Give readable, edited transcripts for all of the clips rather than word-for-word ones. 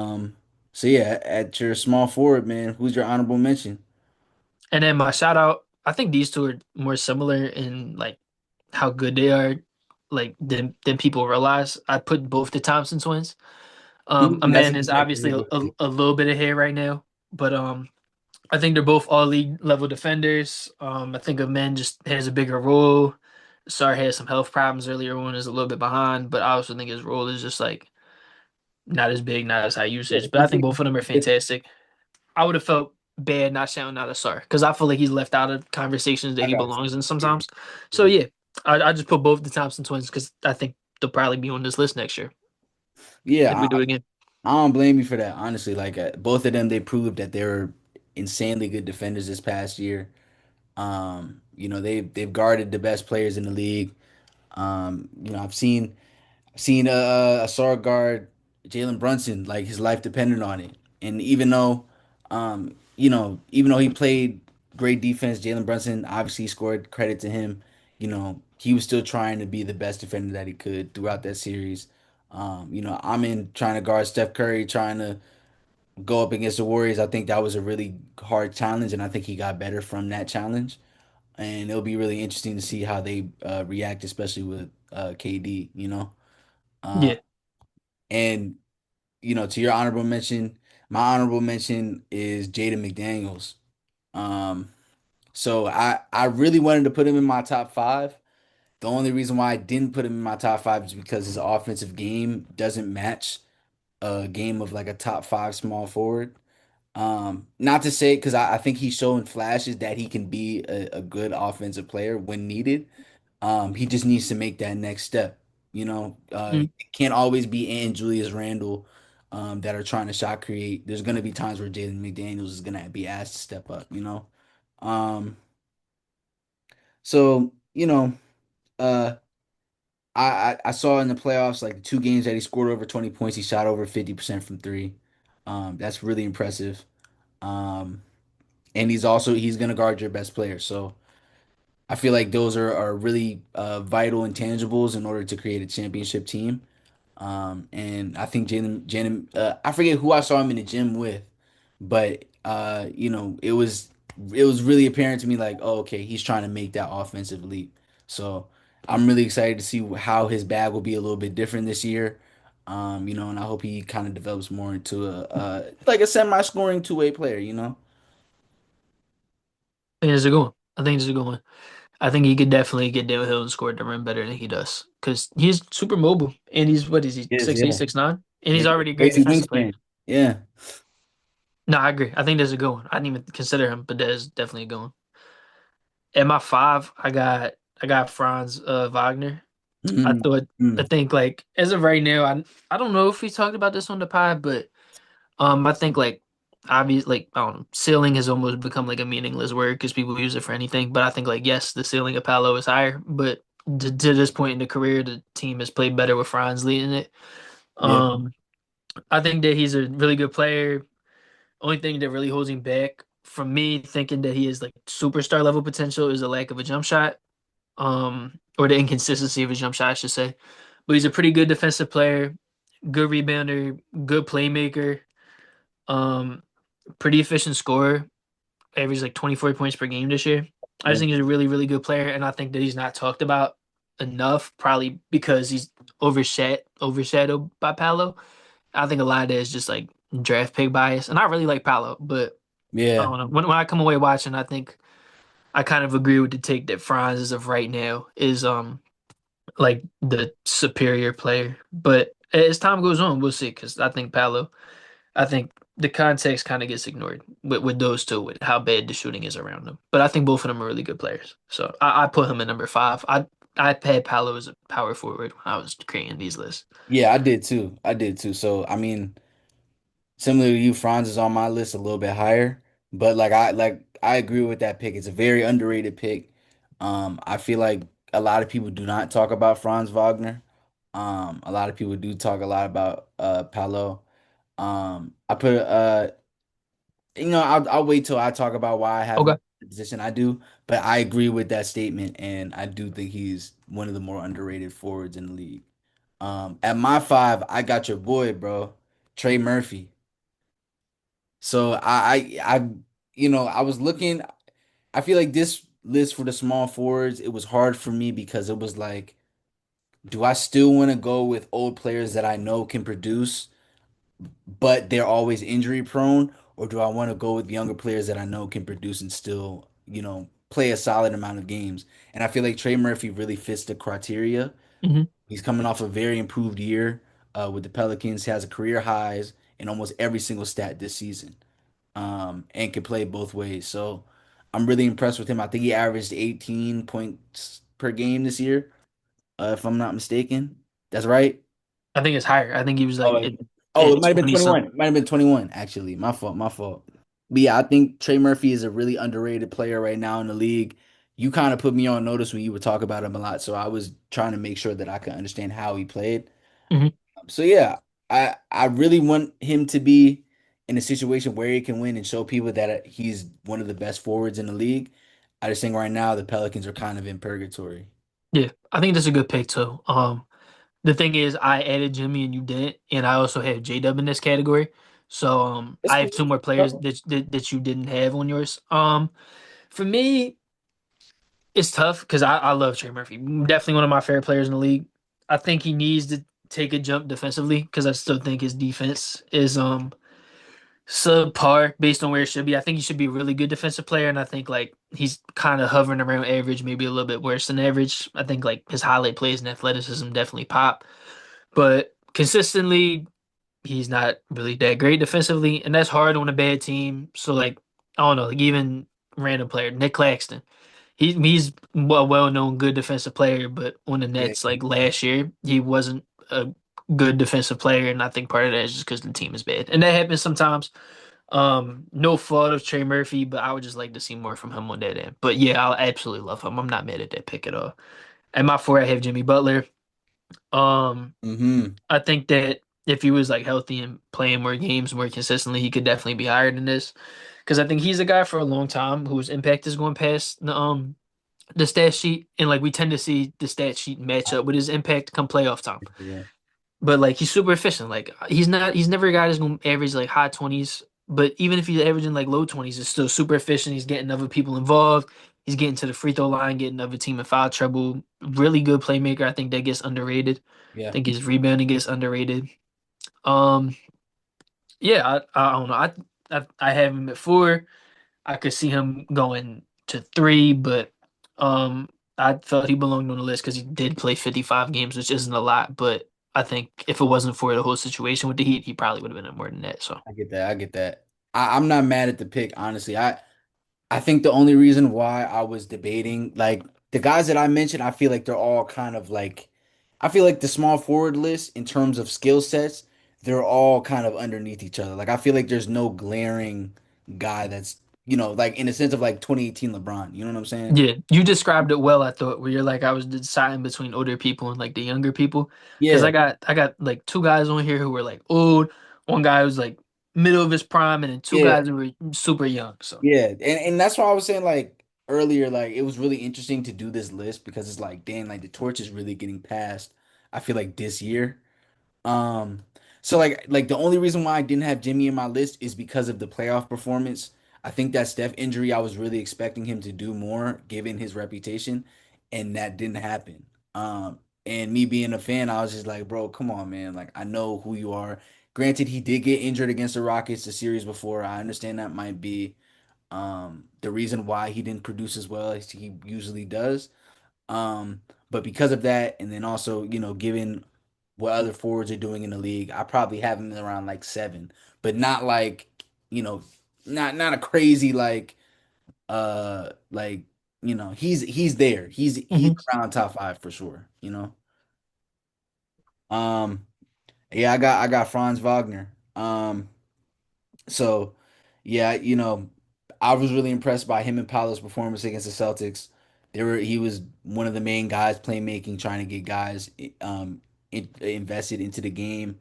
Um, so yeah, at your small forward, man, who's your honorable mention? And then my shout out, I think these two are more similar in like how good they are, like than people realize. I put both the Thompson twins. A That's man is exactly obviously what I think. a little bit ahead right now, but I think they're both all league level defenders. I think a man just has a bigger role. Sarr had some health problems earlier on, is a little bit behind, but I also think his role is just like not as big, not as high Yeah, usage. But I think both of them are fantastic. I would have felt bad not shouting out Asar because I feel like he's left out of conversations that I he got belongs in you. sometimes. So Yeah. yeah, I just put both the Thompson twins because I think they'll probably be on this list next year Yeah, if we do it again. I don't blame you for that, honestly. Like both of them, they proved that they were insanely good defenders this past year. They've guarded the best players in the league. I've seen a Sar guard Jalen Brunson, like his life depended on it. And even though he played great defense, Jalen Brunson obviously scored, credit to him. He was still trying to be the best defender that he could throughout that series. I'm in trying to guard Steph Curry, trying to go up against the Warriors. I think that was a really hard challenge, and I think he got better from that challenge. And it'll be really interesting to see how they react, especially with KD. Uh, Yeah, and to your honorable mention, my honorable mention is Jaden McDaniels. Um, so I really wanted to put him in my top five. The only reason why I didn't put him in my top five is because his offensive game doesn't match a game of like a top five small forward. Not to say because I think he's showing flashes that he can be a good offensive player when needed. He just needs to make that next step. mm. It can't always be Ant and Julius Randle that are trying to shot create. There's gonna be times where Jaden McDaniels is gonna be asked to step up. Um, so uh, I saw in the playoffs like the two games that he scored over 20 points, he shot over 50% from three. That's really impressive. Um, and he's gonna guard your best player. So I feel like those are really vital intangibles in order to create a championship team. And I think I forget who I saw him in the gym with, but it was really apparent to me like, oh, okay, he's trying to make that offensive leap. So I'm really excited to see how his bag will be a little bit different this year. And I hope he kind of develops more into a like a semi-scoring two-way player. I think it's a good one. I think it's a good one. I think he could definitely get downhill and score at the rim better than he does because he's super mobile and he's what is he Yes, 6'8", yeah. 6'9", and Yeah, he's already a great crazy defensive player. wingspan. Yeah. No, I agree. I think there's a good one. I didn't even consider him, but that is definitely a good one. At my five, I got Franz Wagner. I Mm, thought I mm. think like as of right now, I don't know if we talked about this on the pod, but I think like obvious like I don't know, ceiling has almost become like a meaningless word because people use it for anything. But I think like yes, the ceiling of Palo is higher, but to this point in the career, the team has played better with Franz leading it. Yeah. Um, I think that he's a really good player. Only thing that really holds him back from me thinking that he is like superstar level potential is a lack of a jump shot. Or the inconsistency of his jump shot, I should say. But he's a pretty good defensive player, good rebounder, good playmaker, um, pretty efficient scorer, averaged like 24 points per game this year. I just Yeah. think he's a really, really good player, and I think that he's not talked about enough, probably because he's overshadowed by Paolo. I think a lot of that is just like draft pick bias, and I really like Paolo, but I Yeah. don't know. When I come away watching, I think I kind of agree with the take that Franz as of right now is like the superior player. But as time goes on, we'll see. Because I think the context kind of gets ignored with those two, with how bad the shooting is around them. But I think both of them are really good players. So I put him at number five. I had Paolo as a power forward when I was creating these lists. Yeah, I did too. I did too. So I mean, similar to you, Franz is on my list a little bit higher. But I agree with that pick. It's a very underrated pick. I feel like a lot of people do not talk about Franz Wagner. A lot of people do talk a lot about Paolo. I put I'll wait till I talk about why I have him Okay. in the position I do, but I agree with that statement, and I do think he's one of the more underrated forwards in the league. At my five, I got your boy, bro, Trey Murphy. So I was looking. I feel like this list for the small forwards, it was hard for me because it was like, do I still want to go with old players that I know can produce, but they're always injury prone, or do I want to go with younger players that I know can produce and still, play a solid amount of games? And I feel like Trey Murphy really fits the criteria. Hmm. He's coming off a very improved year with the Pelicans. He has a career highs in almost every single stat this season, and can play both ways. So I'm really impressed with him. I think he averaged 18 points per game this year, if I'm not mistaken. That's right. I think it's higher. I think he was Oh, like oh, at it might have been 20 21. something. It might have been 21, actually. My fault, my fault. But yeah, I think Trey Murphy is a really underrated player right now in the league. You kind of put me on notice when you would talk about him a lot, so I was trying to make sure that I could understand how he played. Hmm. So yeah, I really want him to be in a situation where he can win and show people that he's one of the best forwards in the league. I just think right now the Pelicans are kind of in purgatory. Yeah, I think that's a good pick too. The thing is, I added Jimmy and you didn't, and I also have J Dub in this category. So It's I cool. have two more players that you didn't have on yours. For me, it's tough because I love Trey Murphy. Definitely one of my favorite players in the league. I think he needs to take a jump defensively because I still think his defense is subpar based on where it should be. I think he should be a really good defensive player, and I think like he's kind of hovering around average, maybe a little bit worse than average. I think like his highlight plays and athleticism definitely pop, but consistently he's not really that great defensively, and that's hard on a bad team. So like I don't know, like even random player Nick Claxton. He's a well-known good defensive player, but on the Yeah, Nets like last year, he wasn't a good defensive player, and I think part of that is just because the team is bad, and that happens sometimes. No fault of Trey Murphy, but I would just like to see more from him on that end. But yeah, I'll absolutely love him. I'm not mad at that pick at all. At my four, I have Jimmy Butler. Um, hmm I think that if he was like healthy and playing more games more consistently, he could definitely be higher than this. Because I think he's a guy for a long time whose impact is going past the stat sheet, and like we tend to see the stat sheet match up with his impact come playoff time. Yeah. But like he's super efficient. Like he's never a guy that's gonna average like high 20s. But even if he's averaging like low 20s, it's still super efficient. He's getting other people involved. He's getting to the free throw line, getting other team in foul trouble. Really good playmaker. I think that gets underrated. I Yeah. think his rebounding gets underrated. Um, yeah, I don't know. I have him at four. I could see him going to three, but um, I felt he belonged on the list because he did play 55 games, which isn't a lot. But I think if it wasn't for the whole situation with the Heat, he probably would have been in more than that. So I get that. I get that. I'm not mad at the pick, honestly. I think the only reason why I was debating, like the guys that I mentioned, I feel like they're all kind of like, I feel like the small forward list in terms of skill sets, they're all kind of underneath each other. Like I feel like there's no glaring guy that's, like in the sense of like 2018 LeBron. You know what I'm saying? yeah, you described it well. I thought where you're like I was deciding between older people and like the younger people because Yeah. I got like two guys on here who were like old, one guy who's like middle of his prime, and then two Yeah. guys who were super young. So Yeah. And that's why I was saying like earlier, like it was really interesting to do this list because it's like, damn, like the torch is really getting passed. I feel like this year. Um, so like the only reason why I didn't have Jimmy in my list is because of the playoff performance. I think that Steph injury, I was really expecting him to do more given his reputation, and that didn't happen. And me being a fan, I was just like, bro, come on, man. Like I know who you are. Granted, he did get injured against the Rockets the series before. I understand that might be the reason why he didn't produce as well as he usually does. Um, but because of that, and then also, given what other forwards are doing in the league, I probably have him around like seven, but not like, you know, not a crazy like, he's there. He's mhm. around top five for sure. Um, yeah, I got Franz Wagner. So, yeah, I was really impressed by him and Paolo's performance against the Celtics. He was one of the main guys playmaking, trying to get guys invested into the game.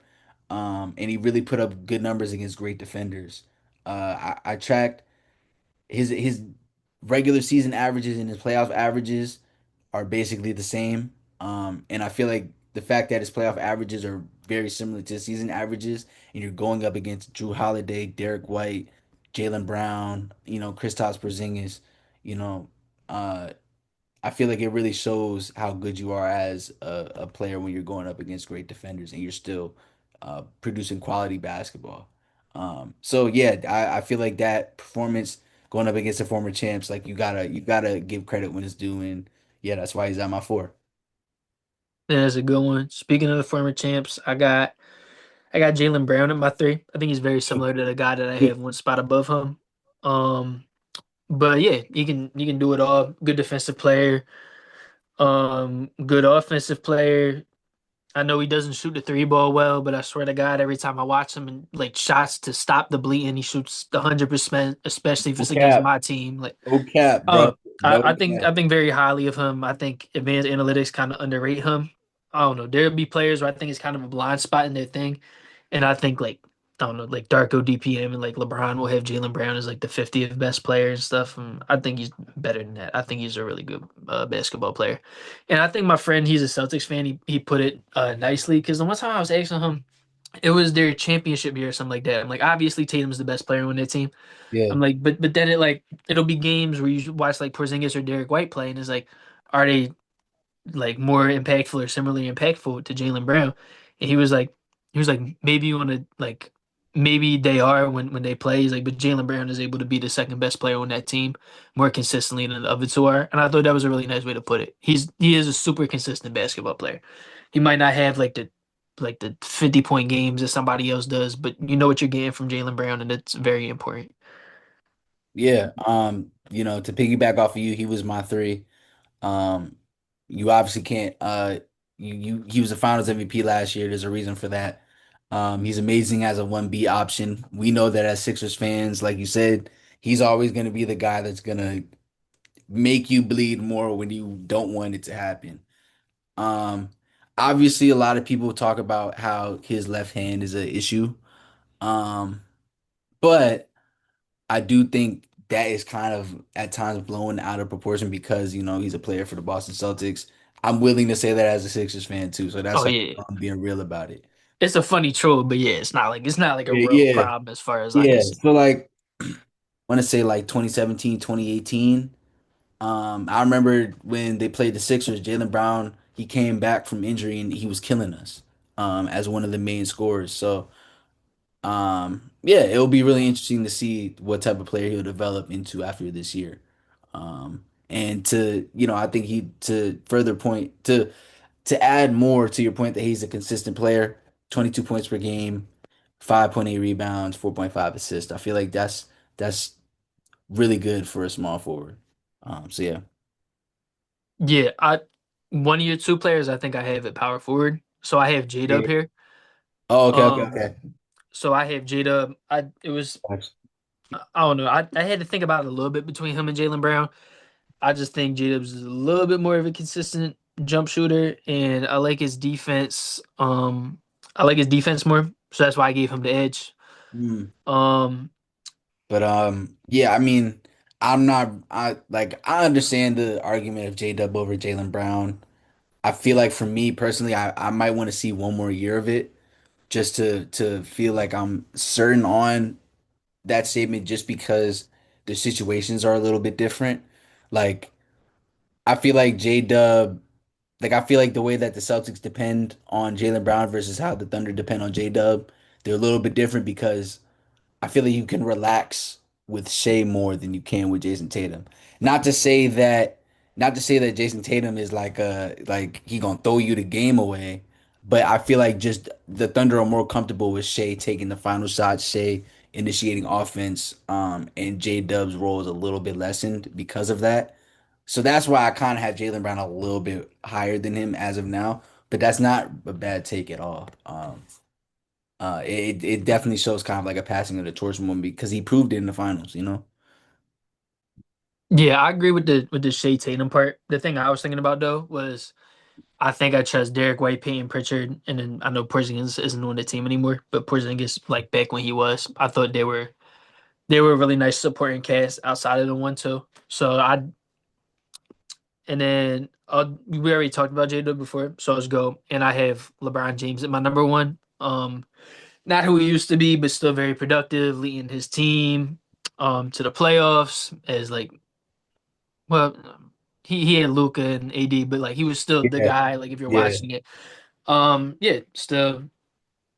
And he really put up good numbers against great defenders. I tracked his regular season averages and his playoff averages are basically the same. And I feel like the fact that his playoff averages are very similar to season averages, and you're going up against Drew Holiday, Derek White, Jalen Brown, Kristaps Porzingis, you know, uh, I feel like it really shows how good you are as a player when you're going up against great defenders and you're still producing quality basketball. So yeah, I feel like that performance going up against the former champs, like you gotta give credit when it's due, and yeah, that's why he's at my four. That's a good one. Speaking of the former champs, I got Jalen Brown at my three. I think he's very similar to the guy that I have one spot above him. Um, but yeah, he can do it all. Good defensive player, good offensive player. I know he doesn't shoot the three ball well, but I swear to God, every time I watch him and like shots to stop the bleeding, he shoots 100%, especially if No it's against cap, my team. Like, no cap, bro, oh, no I think cap. I think very highly of him. I think advanced analytics kind of underrate him. I don't know. There'll be players where I think it's kind of a blind spot in their thing, and I think like I don't know, like Darko DPM and like LeBron will have Jalen Brown as like the 50th best player and stuff. And I think he's better than that. I think he's a really good basketball player, and I think my friend, he's a Celtics fan. He put it nicely because the one time I was asking him, it was their championship year or something like that. I'm like, obviously Tatum's the best player on their team. Yeah, I'm like, but then it'll be games where you watch like Porzingis or Derek White play, and it's like, are they like more impactful or similarly impactful to Jalen Brown? And he was like, maybe you want to like, maybe they are when they play. He's like, but Jalen Brown is able to be the second best player on that team more consistently than the other two are. And I thought that was a really nice way to put it. He is a super consistent basketball player. He might not have like the 50-point games that somebody else does, but you know what you're getting from Jalen Brown, and it's very important. yeah. To piggyback off of you, he was my three. Um, you obviously can't he was a Finals MVP last year. There's a reason for that. He's amazing as a 1B option. We know that as Sixers fans, like you said, he's always going to be the guy that's going to make you bleed more when you don't want it to happen. Um, Obviously a lot of people talk about how his left hand is an issue. Um, but I do think that is kind of at times blown out of proportion because, he's a player for the Boston Celtics. I'm willing to say that as a Sixers fan too, so that's Oh how yeah. I'm being real about it. It's a funny troll, but yeah, it's not like a Yeah, real yeah, problem as far as I can yeah. see. So like, I want to say like 2017, 2018. I remember when they played the Sixers, Jalen Brown, he came back from injury and he was killing us as one of the main scorers. So yeah, it'll be really interesting to see what type of player he'll develop into after this year. And I think to further point to add more to your point that he's a consistent player, 22 points per game, 5.8 rebounds, 4.5 assists. I feel like that's really good for a small forward. So yeah. Yeah, I one of your two players I think I have at power forward. So I have J-Dub Yeah. here. Oh, okay, okay, Um, okay. so I have J-Dub. I don't know. I had to think about it a little bit between him and Jalen Brown. I just think J-Dub's is a little bit more of a consistent jump shooter, and I like his defense. I like his defense more, so that's why I gave him the edge. Mm. Um, But yeah, I mean, I understand the argument of J Dub over Jalen Brown. I feel like for me personally, I might want to see one more year of it just to feel like I'm certain on that statement just because the situations are a little bit different. Like I feel like J Dub, like I feel like the way that the Celtics depend on Jalen Brown versus how the Thunder depend on J Dub, they're a little bit different because I feel like you can relax with Shea more than you can with Jason Tatum. Not to say that, not to say that Jason Tatum is like he gonna throw you the game away, but I feel like just the Thunder are more comfortable with Shea taking the final shot, Shea initiating offense, and J Dub's role is a little bit lessened because of that. So that's why I kind of have Jalen Brown a little bit higher than him as of now, but that's not a bad take at all. It definitely shows kind of like a passing of the torch moment because he proved it in the finals. yeah, I agree with the Shea Tatum part. The thing I was thinking about though was I think I trust Derek White, Peyton Pritchard, and then I know Porzingis isn't on the team anymore, but Porzingis, like back when he was, I thought they were a really nice supporting cast outside of the 1-2. So I and then We already talked about J Dub before, so let's go. And I have LeBron James at my number one. Not who he used to be, but still very productive, leading his team to the playoffs as like well, he had Luca and AD, but like he was still the Yeah, guy. Like if you're yeah. watching it, yeah,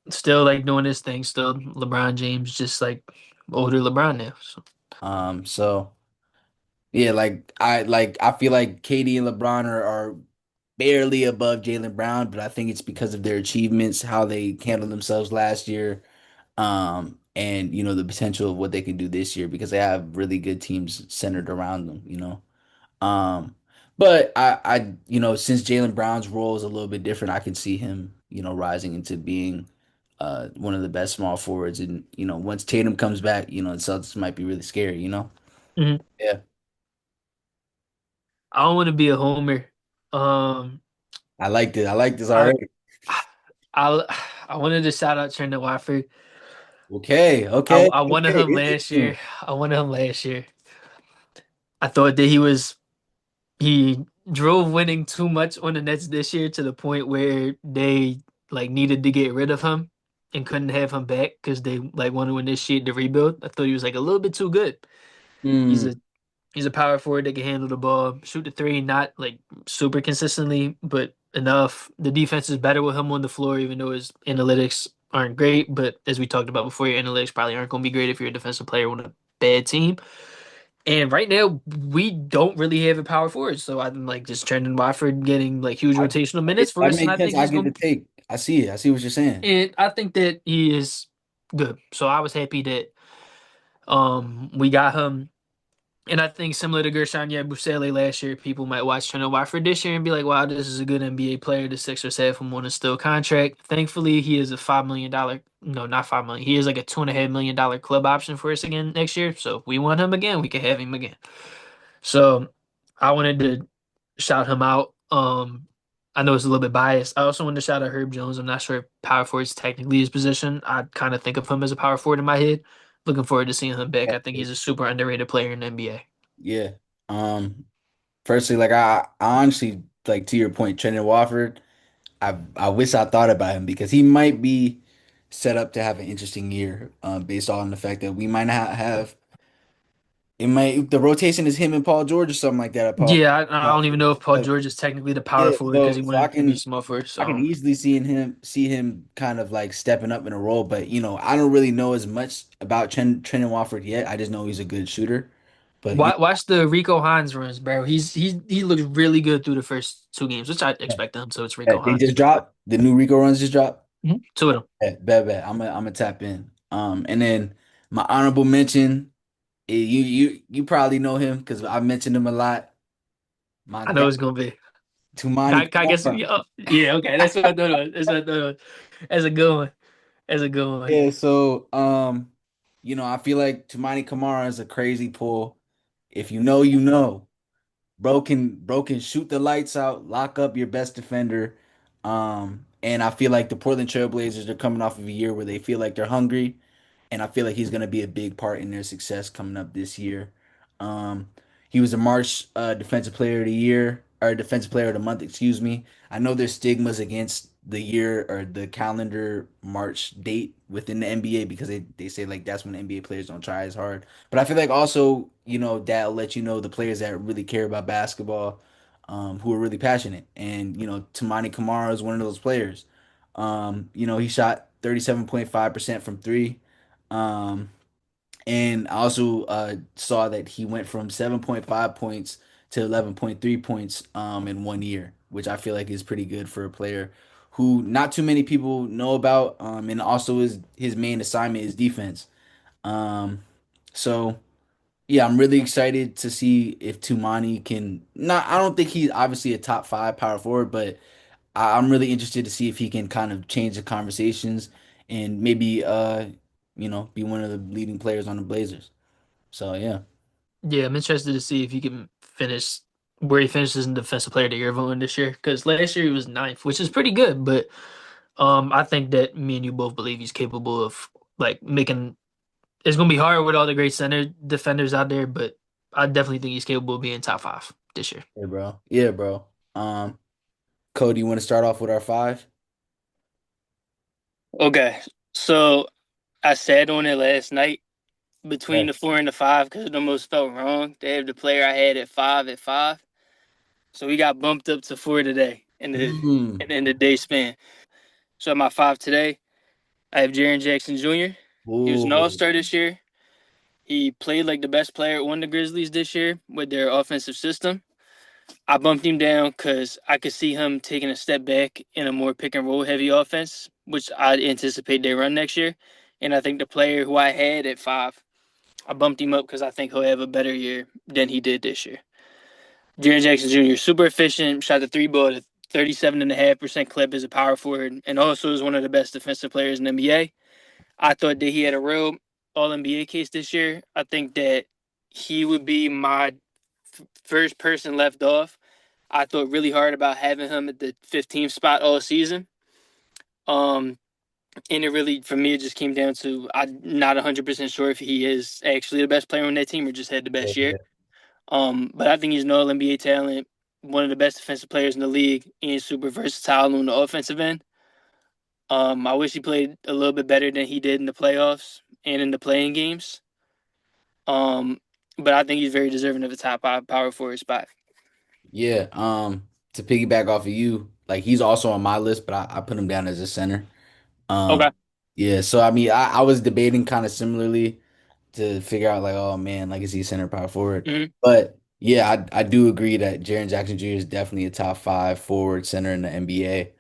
still like doing his thing. Still LeBron James, just like older LeBron now. So So yeah, I feel like KD and LeBron are barely above Jaylen Brown, but I think it's because of their achievements, how they handled themselves last year, and the potential of what they can do this year because they have really good teams centered around them. Um, but since Jaylen Brown's role is a little bit different, I can see him, rising into being one of the best small forwards. And, once Tatum comes back, the Celtics might be really scary. mhm. Yeah. I don't want to be a homer. Um, I liked it. I like this I already. I I wanted to shout out Trendon Watford. Okay, I okay, I wanted okay. him last year. Interesting. I wanted him last year. I thought that he drove winning too much on the Nets this year to the point where they like needed to get rid of him and couldn't have him back because they like want to initiate the rebuild. I thought he was like a little bit too good. He's Hmm. a he's a power forward that can handle the ball, shoot the three, not like super consistently, but enough. The defense is better with him on the floor, even though his analytics aren't great. But as we talked about before, your analytics probably aren't going to be great if you're a defensive player on a bad team. And right now, we don't really have a power forward. So I'm like just Trendon Watford getting like huge I, rotational minutes for that us. And makes I sense. think I he's get the going take. I see it. I see what you're saying. and I think that he is good. So I was happy that we got him. And I think similar to Gershon Yabusele last year, people might watch Trendon Watford this year and be like, wow, this is a good NBA player. The Sixers have him on a still contract. Thankfully, he is a $5 million, no, not 5 million. He is like a $2.5 million club option for us again next year. So if we want him again, we can have him again. So I wanted to shout him out. I know it's a little bit biased. I also wanted to shout out Herb Jones. I'm not sure if power forward is technically his position. I kind of think of him as a power forward in my head. Looking forward to seeing him back. I think he's a super underrated player in the NBA. Yeah. Um, Firstly, like I honestly like to your point, Trendon Watford. I wish I thought about him because he might be set up to have an interesting year, based on the fact that we might not have it might the rotation is him and Paul George or something like that. Yeah, I don't even know if Paul But George is technically the power yeah, forward because so he so I wanted to be can small forward. I can So easily see him kind of like stepping up in a role, but I don't really know as much about Trendon Watford yet. I just know he's a good shooter. But watch the Rico Hines runs, bro. He looks really good through the first two games, which I expect him. So it's Rico they Hines. just dropped the new Rico runs just dropped. Two of them. Bet. I'm gonna tap in. And then my honorable mention, you probably know him because I mentioned him a lot. My I know guy, it's gonna be. Tumani I guess Kamara. yeah, okay. That's what I thought it was. That's what I thought it was. That's a good one. That's a good one. Yeah, so I feel like Tumani Kamara is a crazy pull. If you know, you know. Bro can shoot the lights out, lock up your best defender. And I feel like the Portland Trailblazers are coming off of a year where they feel like they're hungry, and I feel like he's going to be a big part in their success coming up this year. Um, he was a March Defensive Player of the Year or Defensive Player of the Month, excuse me. I know there's stigmas against the year or the calendar March date within the NBA because they say like that's when NBA players don't try as hard. But I feel like also, that'll let you know the players that really care about basketball, who are really passionate. And, Tamani Kamara is one of those players. He shot 37.5% from three. Um, and I also saw that he went from 7.5 points to 11.3 points in 1 year, which I feel like is pretty good for a player who not too many people know about. And also his main assignment is defense. Um, so yeah, I'm really excited to see if Tumani can not I don't think he's obviously a top five power forward, but I'm really interested to see if he can kind of change the conversations and maybe be one of the leading players on the Blazers. So yeah. Yeah, I'm interested to see if he can finish where he finishes in Defensive Player of the Year voting this year. Because last year he was ninth, which is pretty good. But I think that me and you both believe he's capable of like making. It's gonna be hard with all the great center defenders out there, but I definitely think he's capable of being top five this year. Yeah, bro. Yeah, bro. Um, Cody, you want to start off with our five? Okay, so I sat on it last night Yeah. between the four and the five because it almost felt wrong to have the player I had at five. So we got bumped up to four today Mm. in the day span. So at my five today, I have Jaren Jackson Jr. He was an Ooh. all-star this year. He played like the best player on the Grizzlies this year with their offensive system. I bumped him down because I could see him taking a step back in a more pick and roll heavy offense, which I anticipate they run next year. And I think the player who I had at five, I bumped him up because I think he'll have a better year than he did this year. Jaren Jackson Jr. super efficient, shot the three ball at 37.5% clip as a power forward, and also is one of the best defensive players in the NBA. I thought that he had a real All NBA case this year. I think that he would be my first person left off. I thought really hard about having him at the 15th spot all season. Um, and it really, for me, it just came down to I'm not 100% sure if he is actually the best player on that team or just had the best year. But I think he's an All NBA talent, one of the best defensive players in the league, and super versatile on the offensive end. I wish he played a little bit better than he did in the playoffs and in the playing games. Um, but I think he's very deserving of a top five power forward spot. Yeah. To piggyback off of you, like he's also on my list, but I put him down as a center. Okay. Um, yeah. So I mean, I was debating kind of similarly to figure out like, oh man, like is he center power forward? Hmm. But yeah, I do agree that Jaren Jackson Jr. is definitely a top five forward center in the NBA.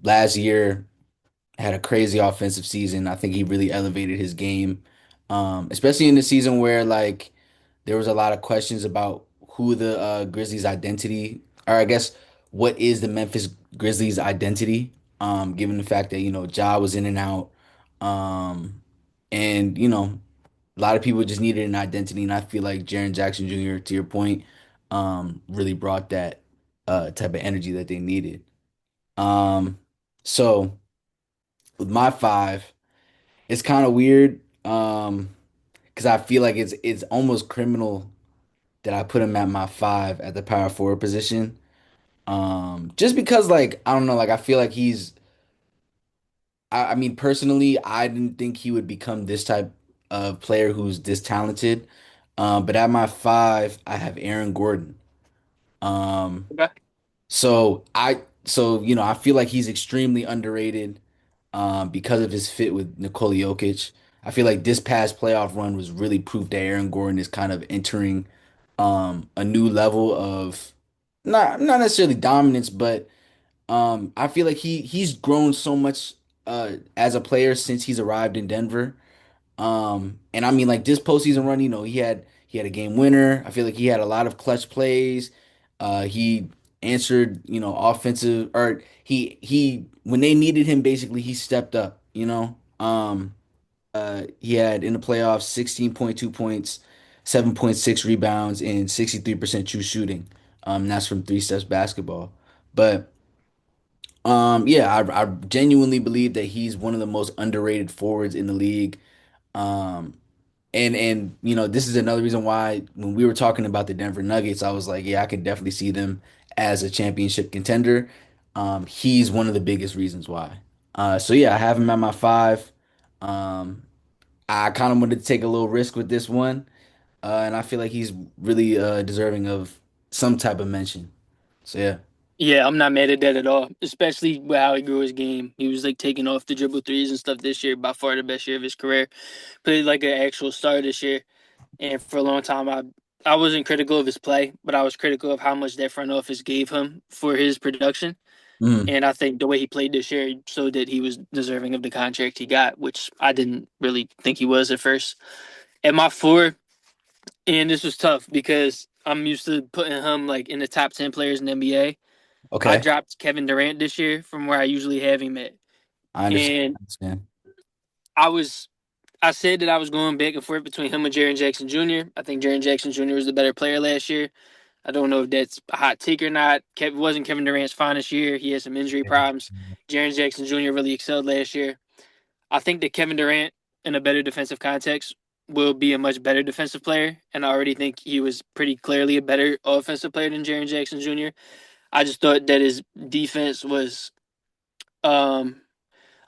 Last year had a crazy offensive season. I think he really elevated his game, especially in the season where like there was a lot of questions about who the Grizzlies' identity, or I guess what is the Memphis Grizzlies' identity, given the fact that Ja was in and out, um, and a lot of people just needed an identity, and I feel like Jaren Jackson Jr. to your point, really brought that type of energy that they needed. Um, so with my five, it's kind of weird, because I feel like it's almost criminal that I put him at my five at the power forward position. Just because like I don't know, like I feel like I mean personally, I didn't think he would become this type of player who's this talented. But at my five, I have Aaron Gordon. Um, Okay. so I feel like he's extremely underrated because of his fit with Nikola Jokic. I feel like this past playoff run was really proof that Aaron Gordon is kind of entering a new level of not necessarily dominance, but I feel like he's grown so much as a player since he's arrived in Denver. And I mean like this postseason run, he had a game winner. I feel like he had a lot of clutch plays. He answered, offensive or he when they needed him, basically he stepped up. He had in the playoffs 16.2 points, 7.6 rebounds, and 63% true shooting. That's from three steps basketball. But yeah, I genuinely believe that he's one of the most underrated forwards in the league. Um, and this is another reason why when we were talking about the Denver Nuggets, I was like, yeah, I could definitely see them as a championship contender. He's one of the biggest reasons why. So yeah, I have him at my five. Um, I kind of wanted to take a little risk with this one, and I feel like he's really deserving of some type of mention. So yeah. Yeah, I'm not mad at that at all, especially with how he grew his game. He was like taking off the dribble threes and stuff this year, by far the best year of his career. Played like an actual star this year, and for a long time, I wasn't critical of his play, but I was critical of how much that front office gave him for his production. Mm, And I think the way he played this year showed that he was deserving of the contract he got, which I didn't really think he was at first. At my four, and this was tough because I'm used to putting him like in the top 10 players in the NBA. I okay, dropped Kevin Durant this year from where I usually have him at. I understand. And I understand. I was I said that I was going back and forth between him and Jaren Jackson Jr. I think Jaren Jackson Jr. was the better player last year. I don't know if that's a hot take or not. It wasn't Kevin Durant's finest year. He had some injury problems. Jaren Jackson Jr. really excelled last year. I think that Kevin Durant, in a better defensive context, will be a much better defensive player. And I already think he was pretty clearly a better offensive player than Jaren Jackson Jr. I just thought that his defense was, um,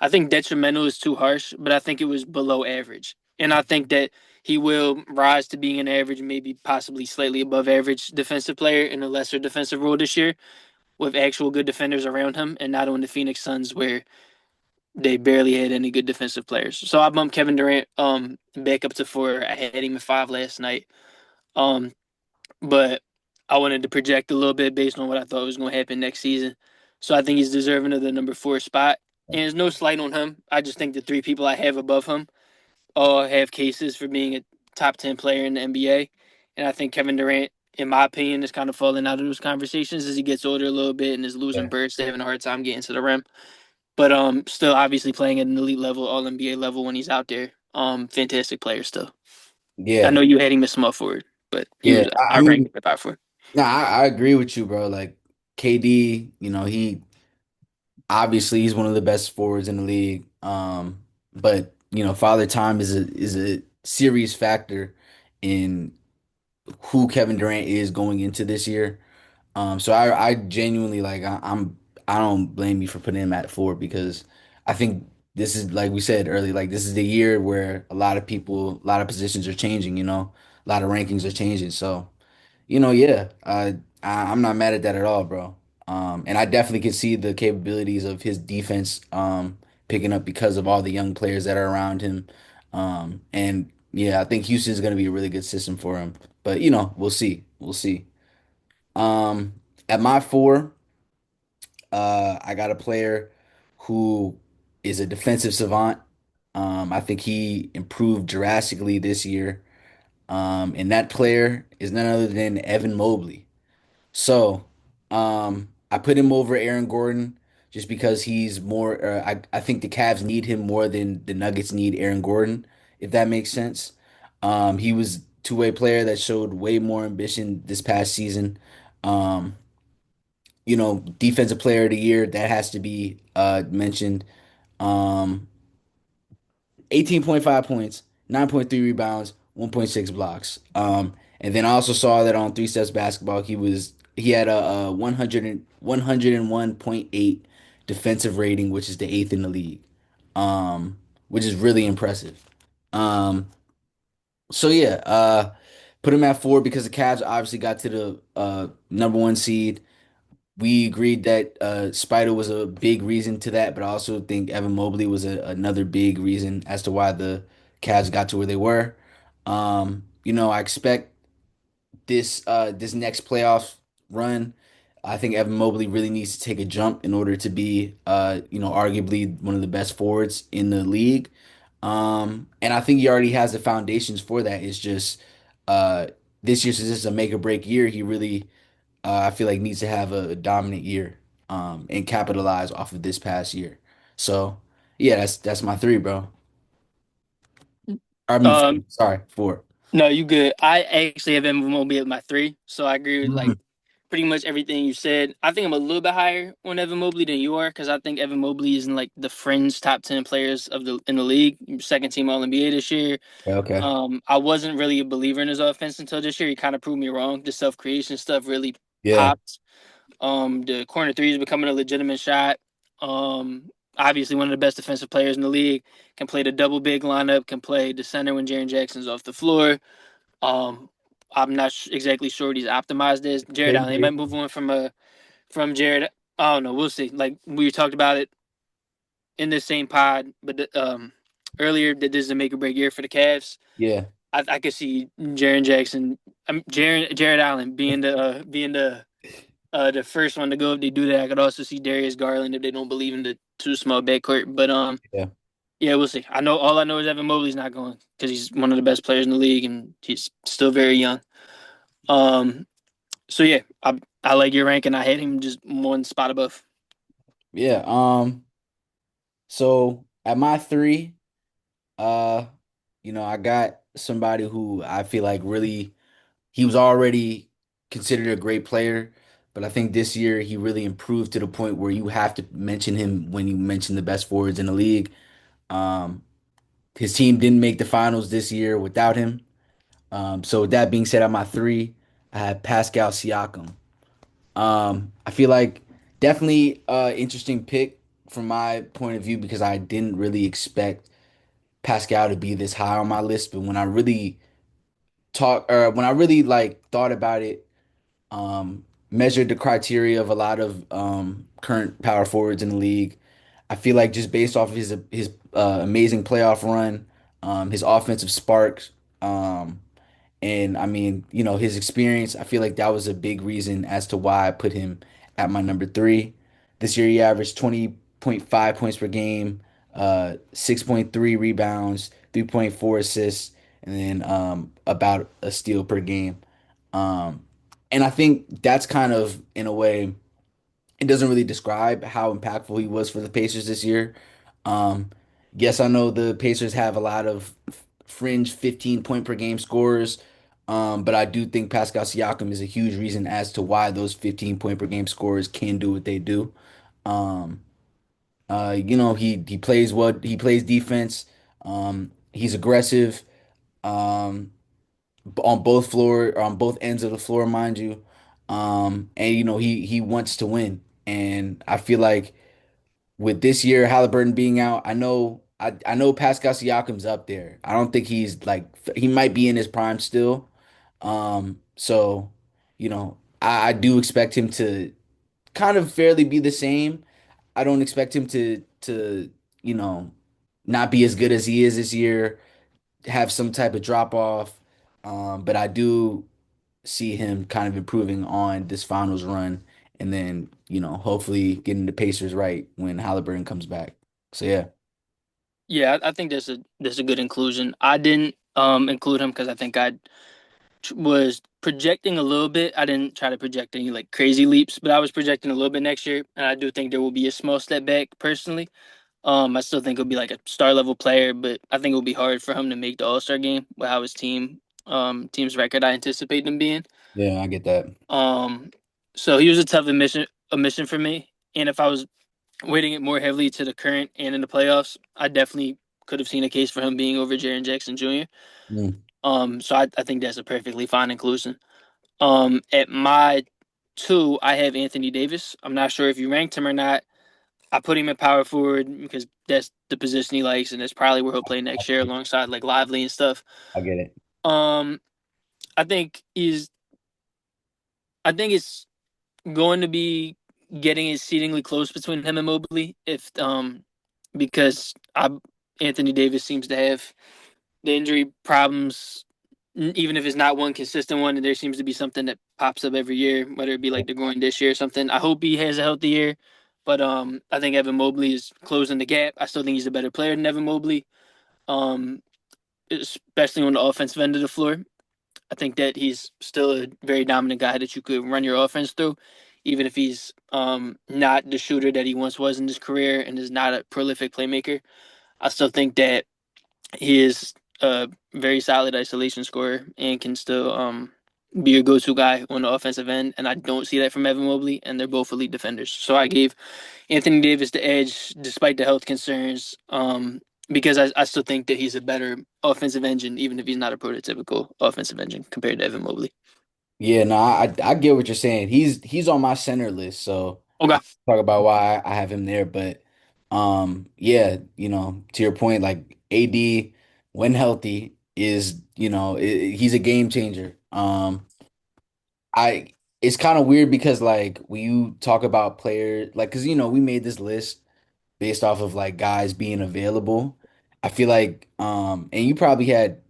I think detrimental is too harsh, but I think it was below average. And I think that he will rise to being an average, maybe possibly slightly above average defensive player in a lesser defensive role this year with actual good defenders around him and not on the Phoenix Suns where they barely had any good defensive players. So I bumped Kevin Durant back up to 4. I had him at 5 last night. Um but I wanted to project a little bit based on what I thought was going to happen next season. So I think he's deserving of the number 4 spot. And there's no slight on him. I just think the 3 people I have above him all have cases for being a top 10 player in the NBA. And I think Kevin Durant, in my opinion, is kind of falling out of those conversations as he gets older a little bit and is losing Yeah. bursts, having a hard time getting to the rim. But still obviously playing at an elite level, all NBA level when he's out there. Fantastic player still. I Yeah. know you had him as small forward, but he Yeah. was I I ranked mean, him at power forward. no, I agree with you, bro. Like KD, he obviously he's one of the best forwards in the league. But father time is a serious factor in who Kevin Durant is going into this year. So I genuinely like I don't blame you for putting him at 4 because I think this is like we said earlier, like this is the year where a lot of positions are changing, a lot of rankings are changing. So, yeah, I'm not mad at that at all, bro. And I definitely can see the capabilities of his defense picking up because of all the young players that are around him. And yeah, I think Houston's going to be a really good system for him. But we'll see. We'll see. Um, at my 4, I got a player who is a defensive savant. I think he improved drastically this year. And that player is none other than Evan Mobley. So, I put him over Aaron Gordon just because he's more. I think the Cavs need him more than the Nuggets need Aaron Gordon, if that makes sense. He was two-way player that showed way more ambition this past season. Um, Defensive player of the year, that has to be mentioned. Um, 18.5 points, 9.3 rebounds, 1.6 blocks. And then I also saw that on Three Steps Basketball, he had a 101.8 defensive rating, which is the eighth in the league. Which is really impressive. Um, so yeah, put him at 4 because the Cavs obviously got to the number 1 seed. We agreed that Spider was a big reason to that, but I also think Evan Mobley was another big reason as to why the Cavs got to where they were. I expect this next playoff run. I think Evan Mobley really needs to take a jump in order to be arguably one of the best forwards in the league. And I think he already has the foundations for that. It's just uh this year, since this is a make or break year, he really I feel like needs to have a dominant year and capitalize off of this past year. So yeah, that's my 3, bro. I mean, 4, Um, sorry, 4. no, you good. I actually have Evan Mobley at my 3, so I agree with Mm. like pretty much everything you said. I think I'm a little bit higher on Evan Mobley than you are because I think Evan Mobley is in like the fringe top 10 players of the in the league, second team All NBA this year. Okay. I wasn't really a believer in his offense until this year. He kind of proved me wrong. The self creation stuff really Yeah. popped. The corner three is becoming a legitimate shot. Obviously one of the best defensive players in the league. Can play the double big lineup. Can play the center when Jaren Jackson's off the floor. I'm not exactly sure what he's optimized as. Jared Allen. He might move on from Jared. I don't know. We'll see. Like we talked about it in this same pod, but earlier that this is a make or break year for the Cavs. Yeah. I could see Jaren Jackson, Jared Allen being the first one to go if they do that. I could also see Darius Garland if they don't believe in the too small backcourt. But Yeah. yeah, we'll see. All I know is Evan Mobley's not going because he's one of the best players in the league and he's still very young. Um, so yeah, I like your ranking. I had him just one spot above. Yeah. So at my 3, uh, I got somebody who I feel like really he was already considered a great player, but I think this year he really improved to the point where you have to mention him when you mention the best forwards in the league. Um, his team didn't make the finals this year without him. So with that being said, at my 3, I had Pascal Siakam. I feel like definitely interesting pick from my point of view because I didn't really expect Pascal to be this high on my list, but when I really like thought about it, measured the criteria of a lot of current power forwards in the league. I feel like just based off of his amazing playoff run, his offensive sparks, um, and I mean, his experience, I feel like that was a big reason as to why I put him at my number three. This year he averaged 20.5 points per game, 6.3 rebounds, 3.4 assists, and then about a steal per game. Um, and I think that's kind of, in a way, it doesn't really describe how impactful he was for the Pacers this year. Um, yes, I know the Pacers have a lot of fringe 15 point per game scorers, but I do think Pascal Siakam is a huge reason as to why those 15 point per game scorers can do what they do. Um, he plays what he plays defense. He's aggressive. Um, on both floor on both ends of the floor, mind you. And he wants to win. And I feel like with this year, Halliburton being out, I know Pascal Siakam's up there. I don't think he's like he might be in his prime still. So I do expect him to kind of fairly be the same. I don't expect him to you know not be as good as he is this year, have some type of drop off. But I do see him kind of improving on this finals run and then, hopefully getting the Pacers right when Halliburton comes back. So yeah. Yeah, I think that's a good inclusion. I didn't include him because I think I was projecting a little bit. I didn't try to project any like crazy leaps, but I was projecting a little bit next year, and I do think there will be a small step back personally. I still think he'll be like a star level player, but I think it will be hard for him to make the All Star game with how his team's record I anticipate them being. Yeah, I get that. Um, so he was a tough admission for me. And if I was weighting it more heavily to the current and in the playoffs, I definitely could have seen a case for him being over Jaren Jackson Jr. Mm. So I think that's a perfectly fine inclusion. At my two, I have Anthony Davis. I'm not sure if you ranked him or not. I put him at power forward because that's the position he likes, and that's probably where he'll play next year alongside like Lively and stuff. I get it. Um, I think he's. I think it's going to be getting exceedingly close between him and Mobley if because Anthony Davis seems to have the injury problems. Even if it's not one consistent one, there seems to be something that pops up every year, whether it be like the groin this year or something. I hope he has a healthy year, but I think Evan Mobley is closing the gap. I still think he's a better player than Evan Mobley, um, especially on the offensive end of the floor. I think that he's still a very dominant guy that you could run your offense through, even if he's not the shooter that he once was in his career and is not a prolific playmaker. I still think that he is a very solid isolation scorer and can still be a go-to guy on the offensive end. And I don't see that from Evan Mobley, and they're both elite defenders. So I gave Anthony Davis the edge despite the health concerns, because I still think that he's a better offensive engine, even if he's not a prototypical offensive engine compared to Evan Mobley. Yeah, no, I get what you're saying. He's on my center list, so Okay. I'll talk about why I have him there. But yeah, to your point, like AD when healthy is, he's a game changer. I it's kind of weird because like when you talk about players, like because we made this list based off of like guys being available. I feel like and you probably had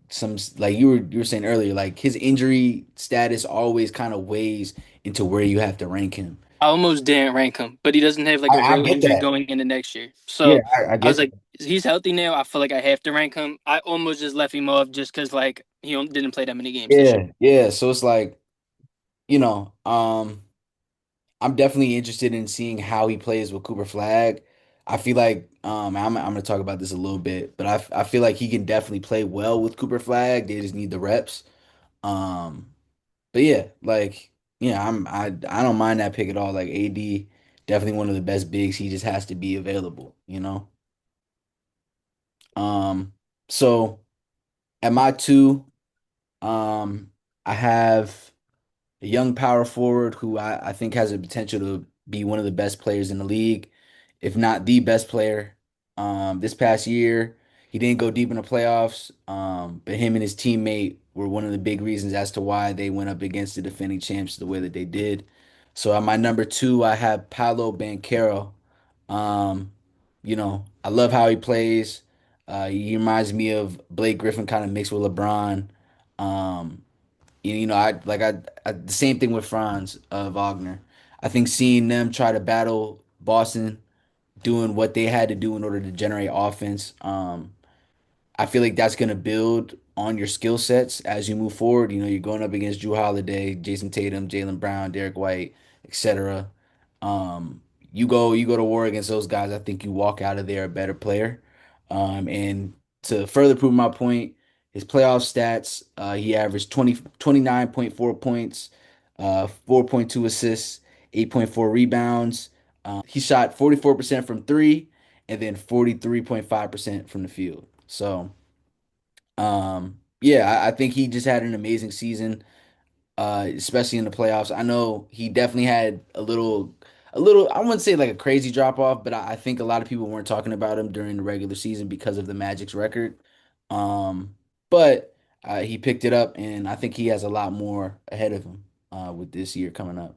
like you were saying earlier, like his injury status always kind of weighs into where you have to rank him. I almost didn't rank him, but he doesn't have like a I real get injury that. going into next year. Yeah, So I I was get like, that. he's healthy now. I feel like I have to rank him. I almost just left him off just because like didn't play that many games this year. Yeah, yeah. So it's like, I'm definitely interested in seeing how he plays with Cooper Flag. I feel like I'm gonna talk about this a little bit, but I feel like he can definitely play well with Cooper Flag. They just need the reps. Um, but yeah, like I don't mind that pick at all. Like AD, definitely one of the best bigs. He just has to be available. Um, so at my two, I have. a young power forward who I think has the potential to be one of the best players in the league, if not the best player. This past year, he didn't go deep in the playoffs, but him and his teammate were one of the big reasons as to why they went up against the defending champs the way that they did. So at my number two, I have Paolo Banchero. Um, I love how he plays. He reminds me of Blake Griffin, kind of mixed with LeBron. Um, I the same thing with Franz Wagner. I think seeing them try to battle Boston, doing what they had to do in order to generate offense. I feel like that's going to build on your skill sets as you move forward. You're going up against Drew Holiday, Jason Tatum, Jaylen Brown, Derek White, etc. Um, you go to war against those guys. I think you walk out of there a better player. And to further prove my point, his playoff stats, he averaged 29.4 points, 4.2 assists, 8.4 rebounds. He shot 44% from three and then 43.5% from the field. So, yeah, I think he just had an amazing season, especially in the playoffs. I know he definitely had a little, I wouldn't say like a crazy drop off, but I think a lot of people weren't talking about him during the regular season because of the Magic's record. Um, but he picked it up, and I think he has a lot more ahead of him with this year coming up.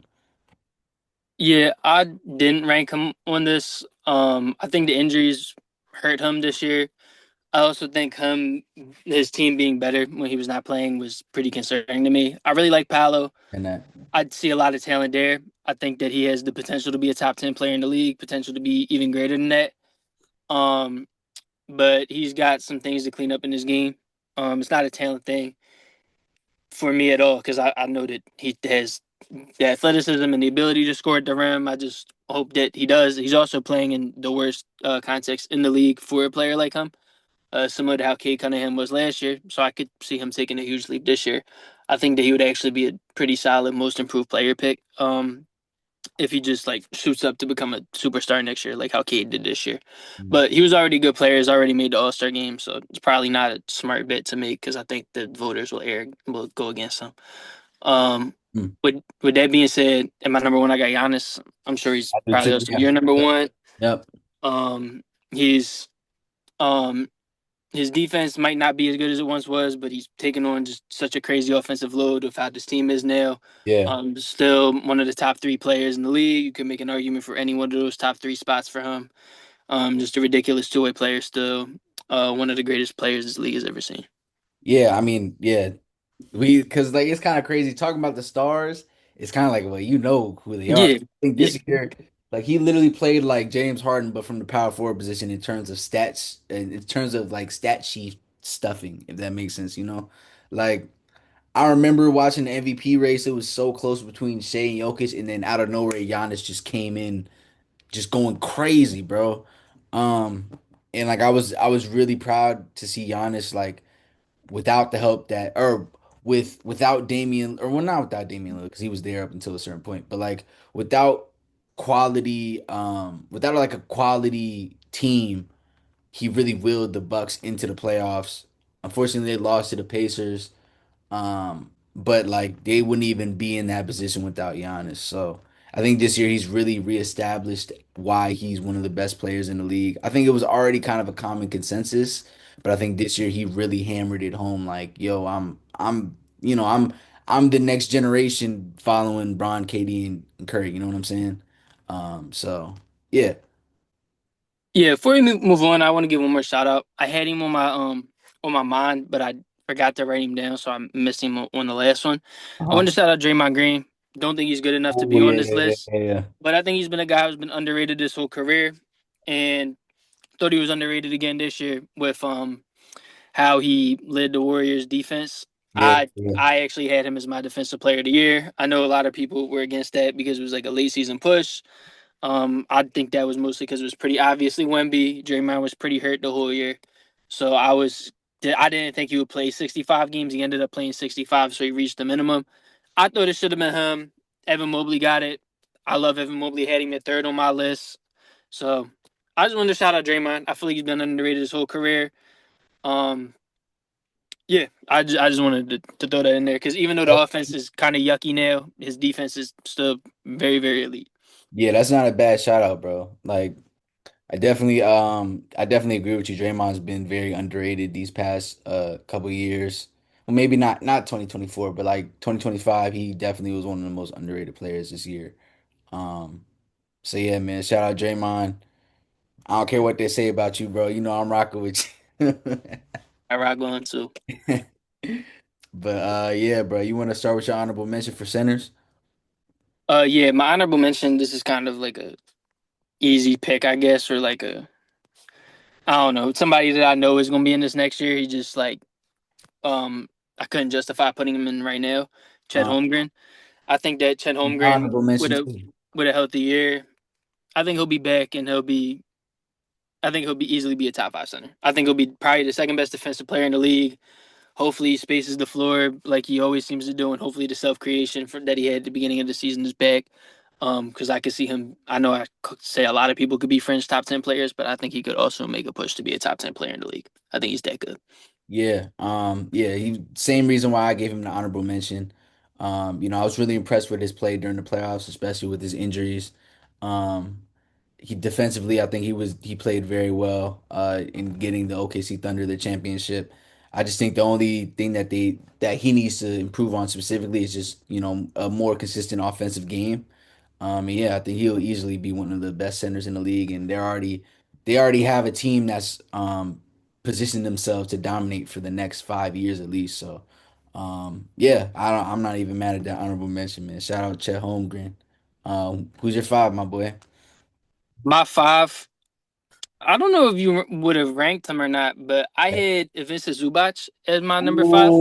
Yeah, I didn't rank him on this. I think the injuries hurt him this year. I also think his team being better when he was not playing was pretty concerning to me. I really like Paolo. And that, I'd see a lot of talent there. I think that he has the potential to be a top 10 player in the league, potential to be even greater than that. Um, but he's got some things to clean up in his game. It's not a talent thing for me at all because I know that he has the athleticism and the ability to score at the rim. I just hope that he does. He's also playing in the worst context in the league for a player like him, similar to how Cade Cunningham was last year. So I could see him taking a huge leap this year. I think that he would actually be a pretty solid most improved player pick. If he just like suits up to become a superstar next year, like how Cade did this year. But he was already a good player. He's already made the All Star game, so it's probably not a smart bet to make because I think the voters will go against him. Um, mm, with that being said, at my number one, I got Giannis. I'm sure he's I do probably too. also Yeah. your number one. Yep. Um, he's um his defense might not be as good as it once was, but he's taken on just such a crazy offensive load of how this team is now. Yeah. Still one of the top three players in the league. You can make an argument for any one of those top three spots for him. Just a ridiculous two-way player still. One of the greatest players this league has ever seen. Yeah. I mean, yeah. Because like it's kind of crazy talking about the stars. It's kind of like, well, you know who they are. I Yeah, think yeah, this year, like he literally played like James Harden, but from the power forward position in terms of stats and in terms of like stat sheet stuffing, if that makes sense. Like I remember watching the MVP race. It was so close between Shea and Jokic, and then out of nowhere, Giannis just came in, just going crazy, bro. Um, and like I was really proud to see Giannis like without the help that or without Damian or well not without Damian Lillard because he was there up until a certain point, but like without without like a quality team, he really willed the Bucks into the playoffs. Unfortunately, they lost to the Pacers. But like they wouldn't even be in that position without Giannis. So I think this year he's really reestablished why he's one of the best players in the league. I think it was already kind of a common consensus, but I think this year he really hammered it home. Like, yo, I'm the next generation following Bron, KD, and Curry. You know what I'm saying? So yeah. yeah. Before we move on, I want to give one more shout out. I had him on my mind, but I forgot to write him down, so I missed him on the last one. I want Uh-huh. to shout out Draymond Green. Don't think he's good enough to Oh be on yeah, this yeah, list, yeah, yeah. but I think he's been a guy who's been underrated this whole career, and thought he was underrated again this year with how he led the Warriors defense. Yeah, yeah. I actually had him as my defensive player of the year. I know a lot of people were against that because it was like a late season push. I think that was mostly because it was pretty obviously Wemby. Draymond was pretty hurt the whole year, so I didn't think he would play 65 games. He ended up playing 65, so he reached the minimum. I thought it should have been him. Evan Mobley got it. I love Evan Mobley. Had him at third on my list. So I just wanted to shout out Draymond. I feel like he's been underrated his whole career. Um, Yeah, I just wanted to throw that in there because even though the offense is kind of yucky now, his defense is still very, very elite. Yeah, that's not a bad shout out, bro. Like I definitely agree with you. Draymond's been very underrated these past couple years. Well, maybe not 2024, but like 2025, he definitely was one of the most underrated players this year. Um, so yeah, man, shout out Draymond. I don't care what they say about you, bro. You know I'm rocking with you. I rock on too. But yeah, bro, you want to start with your honorable mention for centers? Yeah, my honorable mention. This is kind of like a easy pick, I guess, or like a I don't know somebody that I know is gonna be in this next year. He just like I couldn't justify putting him in right now. Chet Uh, Holmgren. I think that Chet Holmgren honorable with mention a too. with a healthy year, I think he'll be back and he'll be. I think he'll be easily be a top five center. I think he'll be probably the second best defensive player in the league. Hopefully, he spaces the floor like he always seems to do, and hopefully, the self creation that he had at the beginning of the season is back. Because I could see him. I know I could say a lot of people could be fringe top 10 players, but I think he could also make a push to be a top 10 player in the league. I think he's that good. Yeah, he same reason why I gave him the honorable mention. I was really impressed with his play during the playoffs, especially with his injuries. Um, he defensively, I think he played very well in getting the OKC Thunder the championship. I just think the only thing that he needs to improve on specifically is just, a more consistent offensive game. And yeah, I think he'll easily be one of the best centers in the league, and they already have a team that's positioned themselves to dominate for the next 5 years at least. So, yeah, I'm not even mad at that honorable mention, man. Shout out Chet Holmgren. Who's your five, my boy? My five, I don't know if you would have ranked him or not, but I had Vincent Zubac as my number five.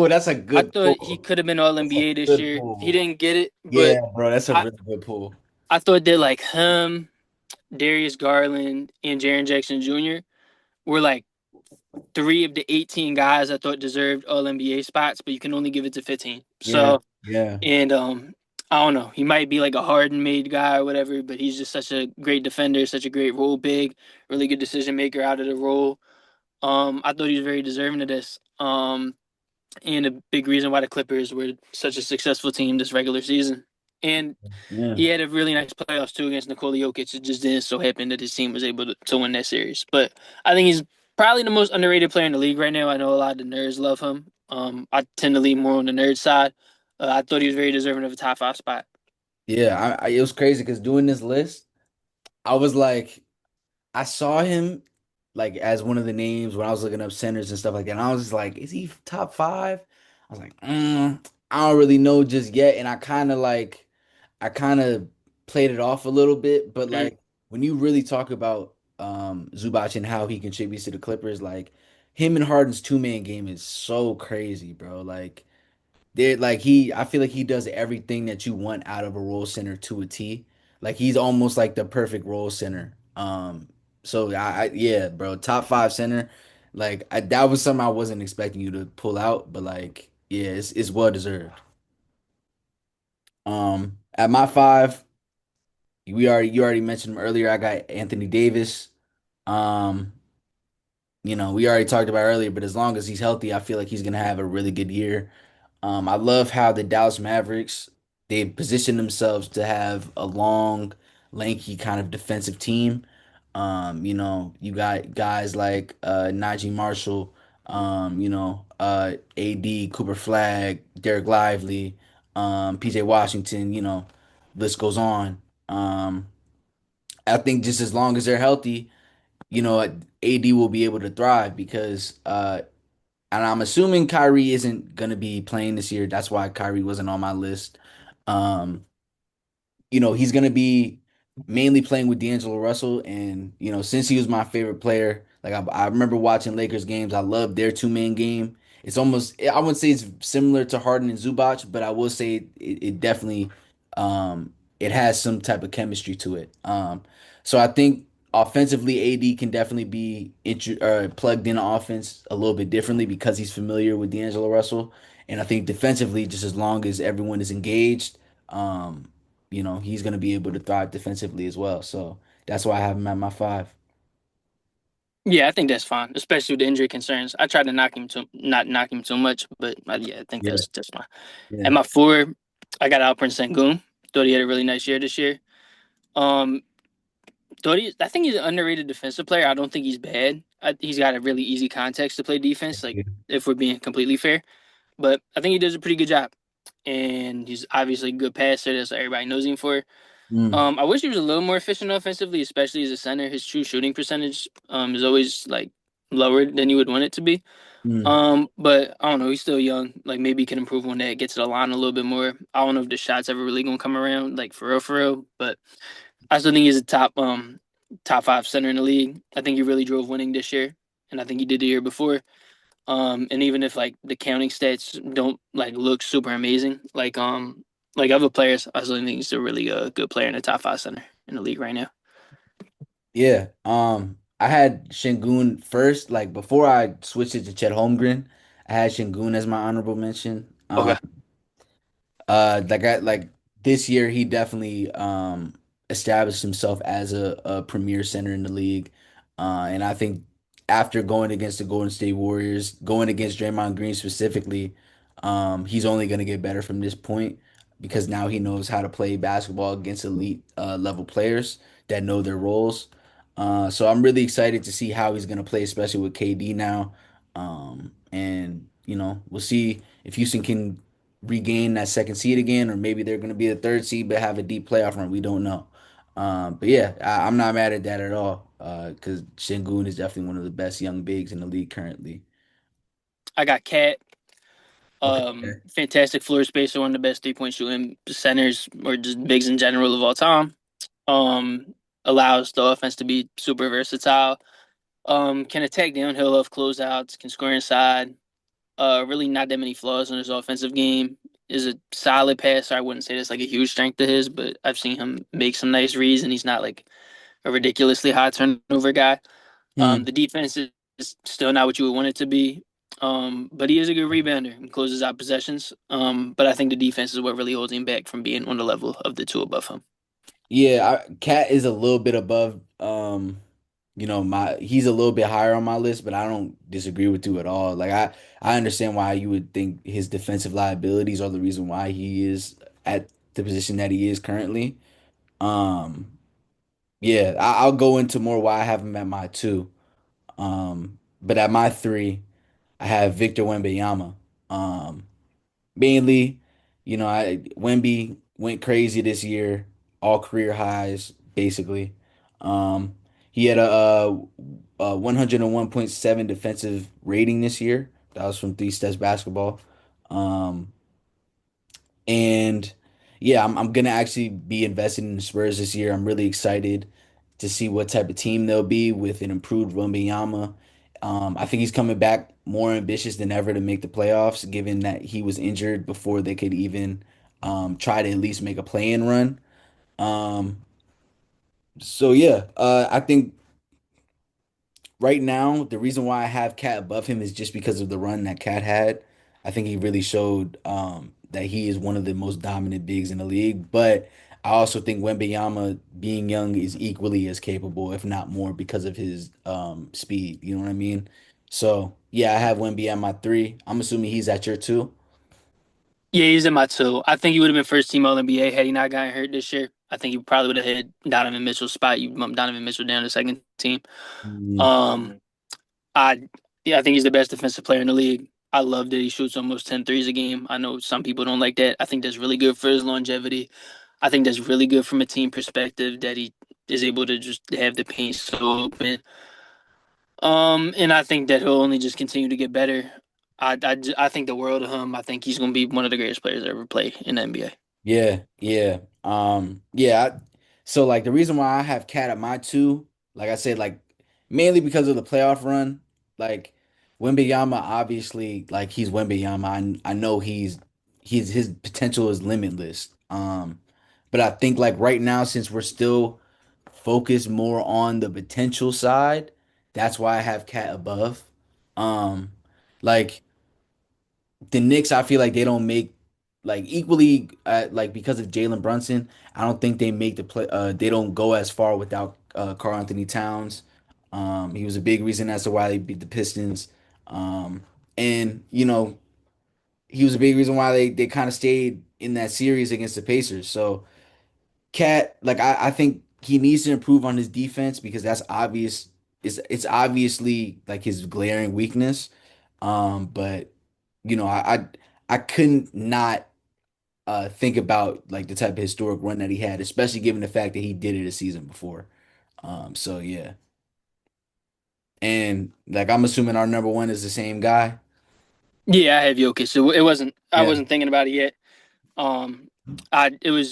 That's a I good thought he pull. could have been All That's a NBA this good year. He pull. didn't get it, Yeah, but bro, that's a I, really good pull. I thought that like him, Darius Garland, and Jaren Jackson Jr. were like three of the 18 guys I thought deserved All NBA spots, but you can only give it to 15. Yeah, So, yeah, and I don't know. He might be like a Harden made guy or whatever, but he's just such a great defender, such a great role big, really good decision maker out of the role. I thought he was very deserving of this. And a big reason why the Clippers were such a successful team this regular season. And yeah. he had a really nice playoffs too against Nikola Jokic. It just didn't so happen that his team was able to win that series. But I think he's probably the most underrated player in the league right now. I know a lot of the nerds love him. I tend to lean more on the nerd side. I thought he was very deserving of a top five spot. Yeah, it was crazy because doing this list, I was like, I saw him like as one of the names when I was looking up centers and stuff like that. And I was just like, is he top five? I was like, I don't really know just yet. And I kind of played it off a little bit, but Mm. like when you really talk about Zubac and how he contributes to the Clippers, like him and Harden's two-man game is so crazy, bro. Like I feel like he does everything that you want out of a role center to a T. Like he's almost like the perfect role center. So yeah, bro, top five center. That was something I wasn't expecting you to pull out, but like, yeah, it's well deserved. At my five, you already mentioned him earlier. I got Anthony Davis. Um, we already talked about earlier, but as long as he's healthy, I feel like he's gonna have a really good year. I love how the Dallas Mavericks they position themselves to have a long, lanky kind of defensive team. You got guys like Najee Marshall, AD, Cooper Flag, Derek Lively, PJ Washington, list goes on. I think just as long as they're healthy, AD will be able to thrive because and I'm assuming Kyrie isn't gonna be playing this year. That's why Kyrie wasn't on my list. Um, he's gonna be mainly playing with D'Angelo Russell, and since he was my favorite player, like I remember watching Lakers games. I loved their two-man game. It's almost I wouldn't say it's similar to Harden and Zubac, but I will say it definitely it has some type of chemistry to it. So I think offensively, AD can definitely be plugged in offense a little bit differently because he's familiar with D'Angelo Russell, and I think defensively, just as long as everyone is engaged. He's going to be able to thrive defensively as well. So that's why I have him at my five. Yeah, I think that's fine, especially with the injury concerns. I tried to not knock him too much, but yeah, I think Yeah, that's fine. At yeah. my four, I got Alperen Sengun. Thought he had a really nice year this year. Um, I think he's an underrated defensive player. I don't think he's bad. He's got a really easy context to play defense. Like if we're being completely fair, but I think he does a pretty good job, and he's obviously a good passer. That's what everybody knows him for. Mm, I wish he was a little more efficient offensively, especially as a center. His true shooting percentage is always like lower than you would want it to be. mm. But I don't know. He's still young. Like maybe he can improve on that. Get to the line a little bit more. I don't know if the shots ever really gonna come around, like for real. But I still think he's a top five center in the league. I think he really drove winning this year, and I think he did the year before. And even if like the counting stats don't like look super amazing, like other players, I still think he's a really good player in the top five center in the league right now. Yeah. I had Şengün first, like before I switched it to Chet Holmgren. I had Şengün as my honorable mention. Okay. Like this year he definitely established himself as a premier center in the league. And I think after going against the Golden State Warriors, going against Draymond Green specifically, he's only gonna get better from this point because now he knows how to play basketball against elite level players that know their roles. So I'm really excited to see how he's gonna play, especially with KD now. And we'll see if Houston can regain that second seed again, or maybe they're going to be the third seed but have a deep playoff run. We don't know. But yeah, I'm not mad at that at all because Şengün is definitely one of the best young bigs in the league currently. I got Cat. Okay. Fantastic floor spacer, one of the best 3 point shooting centers or just bigs in general of all time. Um, Allows the offense to be super versatile. Can attack downhill off closeouts, can score inside. Really not that many flaws in his offensive game. Is a solid passer. I wouldn't say that's like a huge strength of his, but I've seen him make some nice reads, and he's not like a ridiculously high turnover guy. Hmm. The defense is still not what you would want it to be. But he is a good rebounder and closes out possessions. But I think the defense is what really holds him back from being on the level of the two above him. Yeah, Cat is a little bit above. My he's a little bit higher on my list, but I don't disagree with you at all. Like I understand why you would think his defensive liabilities are the reason why he is at the position that he is currently. Um, Yeah, I'll go into more why I have him at my two. But at my three, I have Victor Wembanyama. Um, Mainly, Wemby went crazy this year, all career highs basically. Um, he had a 101.7 defensive rating this year. That was from Three Steps Basketball. Um, and yeah, I'm gonna actually be invested in the Spurs this year. I'm really excited to see what type of team they'll be with an improved Wembanyama. I think he's coming back more ambitious than ever to make the playoffs, given that he was injured before they could even try to at least make a play-in run. Um, so yeah, I think right now, the reason why I have Cat above him is just because of the run that Cat had. I think he really showed that he is one of the most dominant bigs in the league. But I also think Wembanyama, being young, is equally as capable, if not more, because of his speed. You know what I mean? So yeah, I have Wemby at my three. I'm assuming he's at your two. Yeah, he's in my two. I think he would have been first team All NBA had he not gotten hurt this year. I think he probably would have had Donovan Mitchell's spot. You bumped Donovan Mitchell down to second team. Mm, Um, I Yeah, I think he's the best defensive player in the league. I love that he shoots almost 10 threes a game. I know some people don't like that. I think that's really good for his longevity. I think that's really good from a team perspective that he is able to just have the paint so open. And I think that he'll only just continue to get better. I think the world of him. I think he's going to be one of the greatest players to ever play in the NBA. yeah, yeah. So like the reason why I have Cat at my two, like I said, like mainly because of the playoff run. Like Wembanyama, obviously, like he's Wembanyama. I know his potential is limitless. But I think like right now, since we're still focused more on the potential side, that's why I have Cat above. Um, like the Knicks, I feel like they don't make like equally like because of Jalen Brunson. I don't think they make the play. They don't go as far without Karl Anthony Towns. He was a big reason as to why they beat the Pistons. Um, and you know, he was a big reason why they kind of stayed in that series against the Pacers. So Cat, like I think he needs to improve on his defense because that's obvious. It's obviously like his glaring weakness. But you know, I couldn't not think about like the type of historic run that he had, especially given the fact that he did it a season before. So yeah. And like I'm assuming our number one is the same guy. Yeah, I have Jokic. So it wasn't. I Yeah. wasn't thinking about it yet. Um,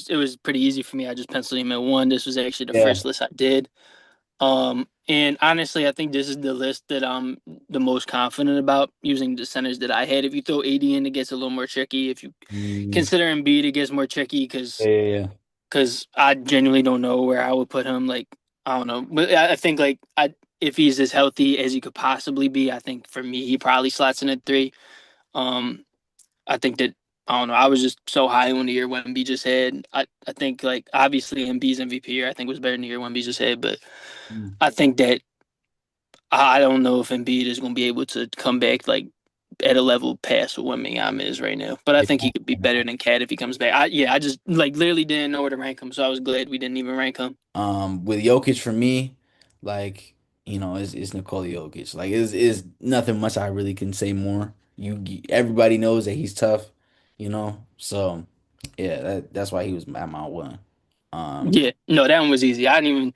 it was pretty easy for me. I just penciled him at one. This was actually the Yeah. first list I did. And honestly, I think this is the list that I'm the most confident about using the centers that I had. If you throw AD in, it gets a little more tricky. If you Mm, consider Embiid, it gets more tricky yeah, yeah, because I genuinely don't know where I would put him. Like I don't know, but I think like I if he's as healthy as he could possibly be, I think for me he probably slots in at three. Um, I think that I don't know. I was just so high on the year Wemby just had. I think like obviously Embiid's MVP year I think was better than the year Wemby just had, but yeah. I think that I don't know if Embiid is going to be able to come back like at a level past what Wembanyama is right now. But I think he could be better than Cat if he comes back. I just like literally didn't know where to rank him, so I was glad we didn't even rank him. With Jokic for me, like it's Nikola Jokic. Like is nothing much I really can say more. Everybody knows that he's tough, you know. So yeah, that's why he was at my one. Um, Yeah, no, that one was easy. I didn't even.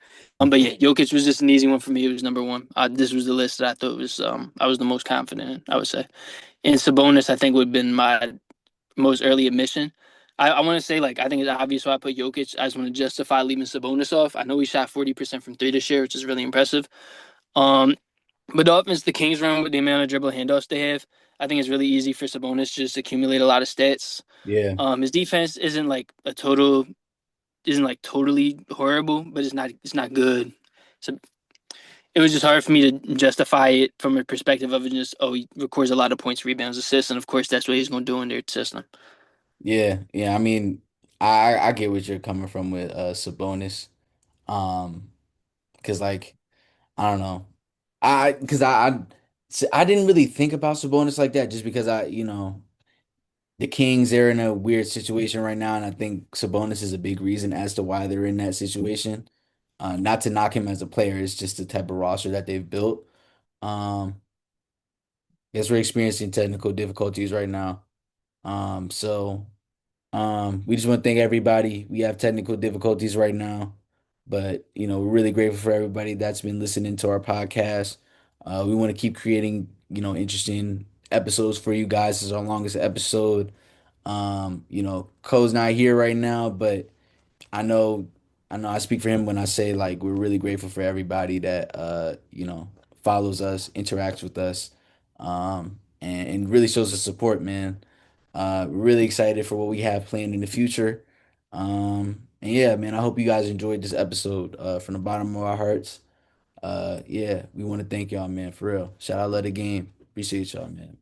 But yeah, Jokic was just an easy one for me. It was number one. This was the list that I thought was I was the most confident in, I would say. And Sabonis, I think would have been my most early admission. I want to say like I think it's obvious why I put Jokic. I just want to justify leaving Sabonis off. I know he shot 40% from three this year, which is really impressive. Um, but the offense the Kings run with the amount of dribble handoffs they have, I think it's really easy for Sabonis to just accumulate a lot of stats. yeah, His defense isn't like totally horrible, but it's not good. So it was just hard for me to justify it from a perspective of it just he records a lot of points, rebounds, assists, and of course that's what he's going to do in their system. yeah, yeah. I mean, I get what you're coming from with Sabonis. Um, because like I don't know, because I didn't really think about Sabonis like that just because the Kings, they're in a weird situation right now, and I think Sabonis is a big reason as to why they're in that situation. Not to knock him as a player, it's just the type of roster that they've built. Um, Guess we're experiencing technical difficulties right now. So we just want to thank everybody. We have technical difficulties right now, but we're really grateful for everybody that's been listening to our podcast. We want to keep creating, interesting episodes for you guys. This is our longest episode. Cole's not here right now, but I know I know I speak for him when I say like we're really grateful for everybody that follows us, interacts with us, and really shows us support, man. We're really excited for what we have planned in the future. And yeah, man, I hope you guys enjoyed this episode from the bottom of our hearts. Yeah, we want to thank y'all, man, for real. Shout out Love the Game. Appreciate y'all, man.